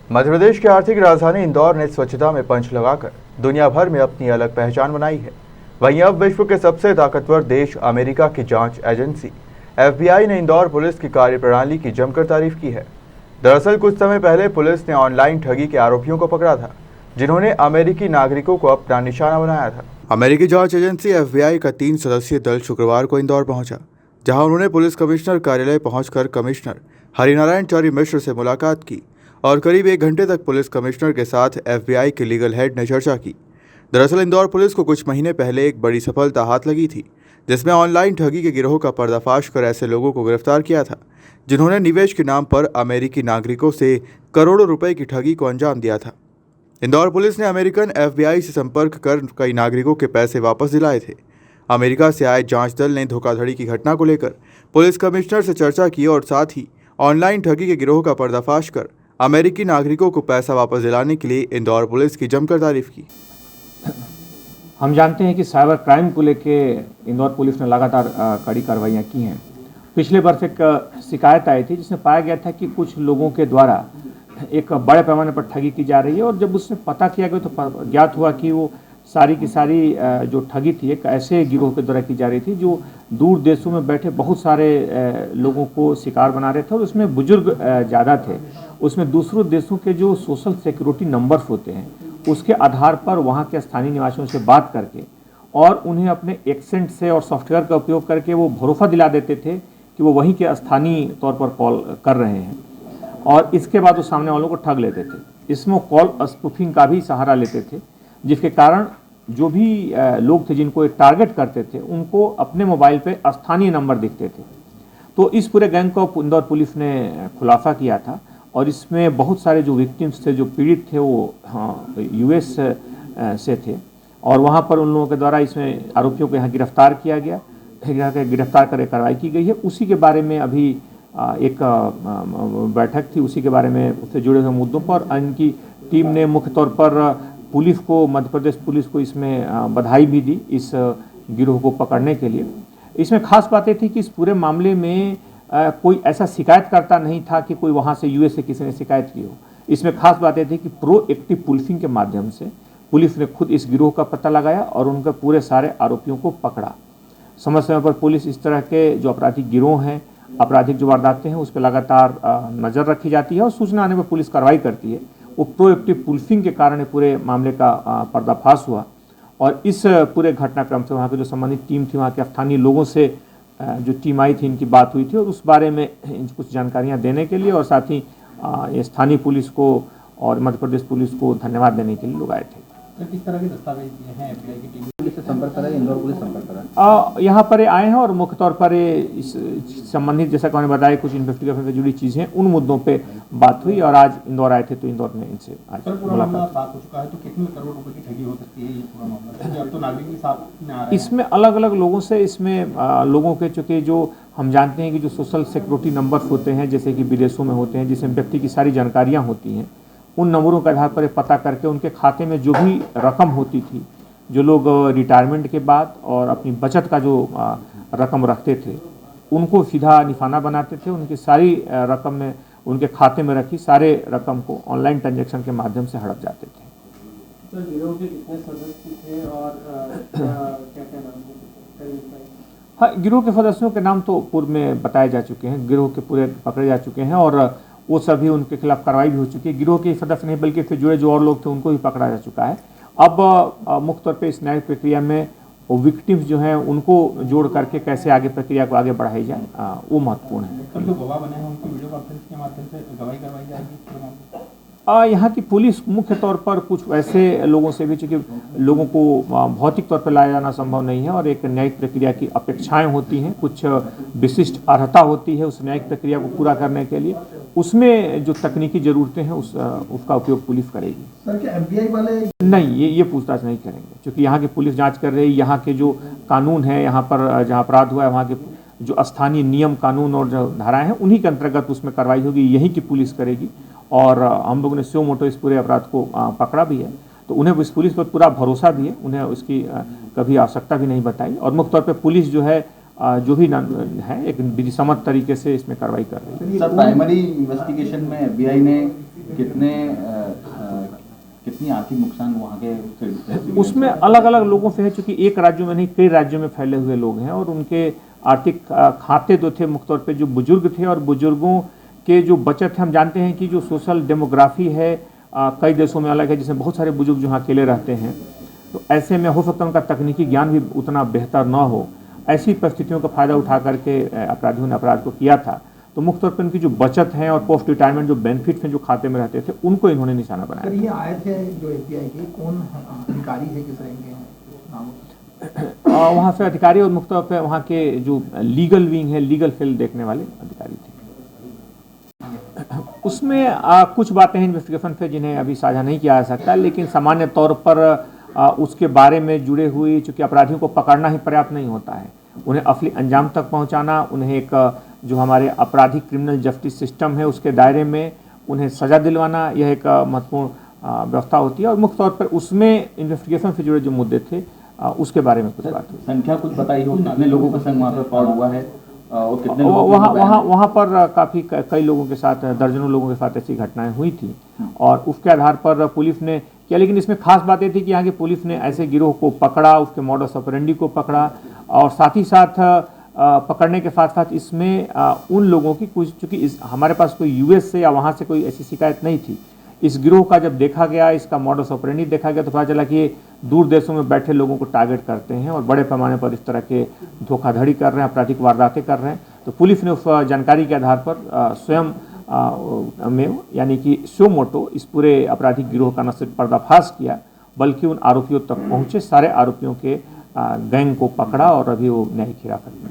मध्य प्रदेश की आर्थिक राजधानी इंदौर ने स्वच्छता में पंच लगाकर दुनिया भर में अपनी अलग पहचान बनाई है। वहीं अब विश्व के सबसे ताकतवर देश अमेरिका की जांच एजेंसी FBI ने इंदौर पुलिस की कार्यप्रणाली की जमकर तारीफ की है। दरअसल कुछ समय पहले पुलिस ने ऑनलाइन ठगी के आरोपियों को पकड़ा था, जिन्होंने अमेरिकी नागरिकों को अपना निशाना बनाया था। अमेरिकी जांच एजेंसी FBI का 3 सदस्यीय दल शुक्रवार को इंदौर पहुंचा, जहां उन्होंने पुलिस कमिश्नर कार्यालय पहुंचकर कमिश्नर हरिनारायण चौरी मिश्र से मुलाकात की और करीब 1 घंटे तक पुलिस कमिश्नर के साथ FBI के लीगल हेड ने चर्चा की। दरअसल इंदौर पुलिस को कुछ महीने पहले एक बड़ी सफलता हाथ लगी थी, जिसमें ऑनलाइन ठगी के गिरोह का पर्दाफाश कर ऐसे लोगों को गिरफ्तार किया था, जिन्होंने निवेश के नाम पर अमेरिकी नागरिकों से करोड़ों रुपए की ठगी को अंजाम दिया था। इंदौर पुलिस ने अमेरिकन FBI से संपर्क कर कई नागरिकों के पैसे वापस दिलाए थे। अमेरिका से आए जांच दल ने धोखाधड़ी की घटना को लेकर पुलिस कमिश्नर से चर्चा की और साथ ही ऑनलाइन ठगी के गिरोह का पर्दाफाश कर अमेरिकी नागरिकों को पैसा वापस दिलाने के लिए इंदौर पुलिस की जमकर तारीफ की। हम जानते हैं कि साइबर क्राइम को लेके इंदौर पुलिस ने लगातार कड़ी कार्रवाइयाँ की हैं। पिछले वर्ष एक शिकायत आई थी जिसमें पाया गया था कि कुछ लोगों के द्वारा एक बड़े पैमाने पर ठगी की जा रही है, और जब उससे पता किया गया तो ज्ञात हुआ कि वो सारी की सारी जो ठगी थी एक ऐसे गिरोह के द्वारा की जा रही थी जो दूर देशों में बैठे बहुत सारे लोगों को शिकार बना रहे थे, और उसमें बुजुर्ग ज़्यादा थे। उसमें दूसरों देशों के जो सोशल सिक्योरिटी नंबर्स होते हैं उसके आधार पर वहाँ के स्थानीय निवासियों से बात करके और उन्हें अपने एक्सेंट से और सॉफ्टवेयर का उपयोग करके वो भरोसा दिला देते थे कि वो वहीं के स्थानीय तौर पर कॉल कर रहे हैं, और इसके बाद वो सामने वालों को ठग लेते थे। इसमें कॉल स्पूफिंग का भी सहारा लेते थे, जिसके कारण जो भी लोग थे जिनको ये टारगेट करते थे उनको अपने मोबाइल पे स्थानीय नंबर दिखते थे। तो इस पूरे गैंग को इंदौर पुलिस ने खुलासा किया था, और इसमें बहुत सारे जो विक्टिम्स थे, जो पीड़ित थे, वो US से थे, और वहाँ पर उन लोगों के द्वारा इसमें आरोपियों को यहाँ गिरफ्तार किया गया। गिरफ्तार कर कार्रवाई की गई है। उसी के बारे में अभी एक बैठक थी, उसी के बारे में उससे जुड़े हुए मुद्दों पर इनकी टीम ने मुख्य तौर पर पुलिस को, मध्य प्रदेश पुलिस को इसमें बधाई भी दी इस गिरोह को पकड़ने के लिए। इसमें खास बातें थी कि इस पूरे मामले में कोई ऐसा शिकायत करता नहीं था कि कोई वहाँ से US से किसी ने शिकायत की हो। इसमें खास बातें थी कि प्रोएक्टिव पुलिसिंग के माध्यम से पुलिस ने खुद इस गिरोह का पता लगाया और उनके पूरे सारे आरोपियों को पकड़ा। समय समय पर पुलिस इस तरह के जो आपराधिक गिरोह हैं, आपराधिक जो वारदातें हैं, उस पर लगातार नज़र रखी जाती है और सूचना आने पर पुलिस कार्रवाई करती है। वो प्रोएक्टिव पुलिसिंग के कारण पूरे मामले का पर्दाफाश हुआ, और इस पूरे घटनाक्रम से वहाँ की जो संबंधित टीम थी, वहाँ के स्थानीय लोगों से जो टीम आई थी, इनकी बात हुई थी, और उस बारे में कुछ जानकारियाँ देने के लिए और साथ ही स्थानीय पुलिस को और मध्य प्रदेश पुलिस को धन्यवाद देने के लिए लोग आए थे। किस तरह के दस्तावेज हैं FBI की टीम पुलिस से संपर्क करा, इंदौर पुलिस संपर्क करा? यहाँ पर आए हैं और मुख्य तौर पर इस संबंधित, जैसा कि मैंने बताया, कुछ इन्वेस्टिगेशन से जुड़ी चीज़ें हैं, उन मुद्दों पे बात हुई, और आज इंदौर आए थे तो इंदौर में इनसे आज पूरा मामला साफ हो चुका है। तो कितने करोड़ रुपए की ठगी हो सकती है ये पूरा मामला? अब तो नागरिक भी सामने आ रहे हैं। इसमें अलग अलग लोगों से, इसमें लोगों के, चूँकि जो हम जानते हैं कि जो सोशल सिक्योरिटी नंबर्स होते हैं, जैसे कि विदेशों में होते हैं, जिसमें व्यक्ति की सारी जानकारियाँ होती हैं, उन नंबरों के आधार पर पता करके उनके खाते में जो भी रकम होती थी, जो लोग रिटायरमेंट के बाद और अपनी बचत का जो रकम रखते थे, उनको सीधा निशाना बनाते थे। उनकी सारी रकम में उनके खाते में रखी सारे रकम को ऑनलाइन ट्रांजैक्शन के माध्यम से हड़प जाते थे। सर, गिरोह के कितने सदस्य थे और क्या-क्या नाम थे? हाँ, गिरोह के सदस्यों के नाम तो पूर्व में बताए जा चुके हैं, गिरोह के पूरे पकड़े जा चुके हैं, और वो सभी उनके खिलाफ कार्रवाई भी हो चुकी है। गिरोह के सदस्य नहीं बल्कि इससे जुड़े जो और लोग थे उनको भी पकड़ा जा चुका है। अब मुख्य तौर पे इस न्यायिक प्रक्रिया में वो विक्टिम्स जो हैं उनको जोड़ करके कैसे आगे प्रक्रिया को आगे बढ़ाई जाए, वो महत्वपूर्ण है। जो गवाह बने हैं उनकी वीडियो कॉन्फ्रेंस के माध्यम से गवाही करवाई जाएगी। यहाँ की पुलिस मुख्य तौर पर कुछ ऐसे लोगों से भी, चूँकि लोगों को भौतिक तौर पर लाया जाना संभव नहीं है और एक न्यायिक प्रक्रिया की अपेक्षाएं होती हैं, कुछ विशिष्ट अर्हता होती है उस न्यायिक प्रक्रिया को पूरा करने के लिए, उसमें जो तकनीकी ज़रूरतें हैं उसका उपयोग पुलिस करेगी। सर, क्या FBI वाले नहीं, ये पूछताछ नहीं करेंगे, क्योंकि यहाँ की पुलिस जाँच कर रही है। यहाँ के जो कानून है, यहाँ पर जहाँ अपराध हुआ है, वहाँ के जो स्थानीय नियम कानून और जो धाराएँ हैं, उन्हीं के अंतर्गत उसमें कार्रवाई होगी, यहीं की पुलिस करेगी। और हम लोगों ने सुओ मोटो इस पूरे अपराध को पकड़ा भी है, तो उन्हें इस पुलिस पर पूरा भरोसा भी है, उन्हें उसकी कभी आवश्यकता भी नहीं बताई, और मुख्य तौर पे पुलिस जो है जो भी है एक विधिसम्मत तरीके से इसमें कार्रवाई कर रही है। सर, प्राइमरी इन्वेस्टिगेशन में FBI ने कितनी आर्थिक नुकसान वहाँ के उसमें अलग अलग लोगों से है, चूंकि एक राज्यों में नहीं कई राज्यों में फैले हुए लोग हैं और उनके आर्थिक खाते जो थे मुख्य तौर पे जो बुजुर्ग थे और बुजुर्गों के जो बचत है, हम जानते हैं कि जो सोशल डेमोग्राफी है कई देशों में अलग है, जिसमें बहुत सारे बुजुर्ग जो यहाँ अकेले रहते हैं, तो ऐसे में हो सकता है उनका तकनीकी ज्ञान भी उतना बेहतर न हो। ऐसी परिस्थितियों का फायदा उठा करके अपराधियों ने अपराध को किया था। तो मुख्य तौर पर उनकी जो बचत है और पोस्ट रिटायरमेंट जो बेनिफिट्स हैं जो खाते में रहते थे, उनको इन्होंने निशाना बनाया। ये आए थे जो FBI के, कौन अधिकारी है, किस रैंक के हैं? वहाँ से अधिकारी और मुख्य तौर पर वहाँ के जो लीगल विंग है, लीगल फील्ड देखने वाले अधिकारी थे। उसमें कुछ बातें हैं इन्वेस्टिगेशन पे जिन्हें अभी साझा नहीं किया जा सकता, लेकिन सामान्य तौर पर उसके बारे में जुड़े हुए, चूँकि अपराधियों को पकड़ना ही पर्याप्त नहीं होता है, उन्हें असली अंजाम तक पहुंचाना, उन्हें एक जो हमारे आपराधिक क्रिमिनल जस्टिस सिस्टम है उसके दायरे में उन्हें सज़ा दिलवाना, यह एक महत्वपूर्ण व्यवस्था होती है। और मुख्य तौर पर उसमें इन्वेस्टिगेशन से जुड़े जो मुद्दे थे उसके बारे में कुछ बात हुई। संख्या कुछ बताई हो, कितने लोगों के संग वहाँ पर फ्रॉड हुआ है और कितने वहाँ पर काफ़ी कई लोगों के साथ, दर्जनों लोगों के साथ ऐसी घटनाएं हुई थी और उसके आधार पर पुलिस ने किया। लेकिन इसमें खास बात ये थी कि यहाँ की पुलिस ने ऐसे गिरोह को पकड़ा, उसके मॉडस ऑपरेंडी को पकड़ा और साथ ही साथ पकड़ने के साथ साथ इसमें उन लोगों की कुछ, चूँकि हमारे पास कोई US से या वहाँ से कोई ऐसी शिकायत नहीं थी, इस गिरोह का जब देखा गया, इसका मॉडस ऑपरेंडी देखा गया तो पता चला कि ये दूर देशों में बैठे लोगों को टारगेट करते हैं और बड़े पैमाने पर इस तरह के धोखाधड़ी कर रहे हैं, आपराधिक वारदातें कर रहे हैं। तो पुलिस ने उस जानकारी के आधार पर स्वयं में यानी कि सो मोटो इस पूरे आपराधिक गिरोह का न सिर्फ पर्दाफाश किया बल्कि उन आरोपियों तक पहुँचे, सारे आरोपियों के गैंग को पकड़ा और अभी वो न्यायिक हिरासत में।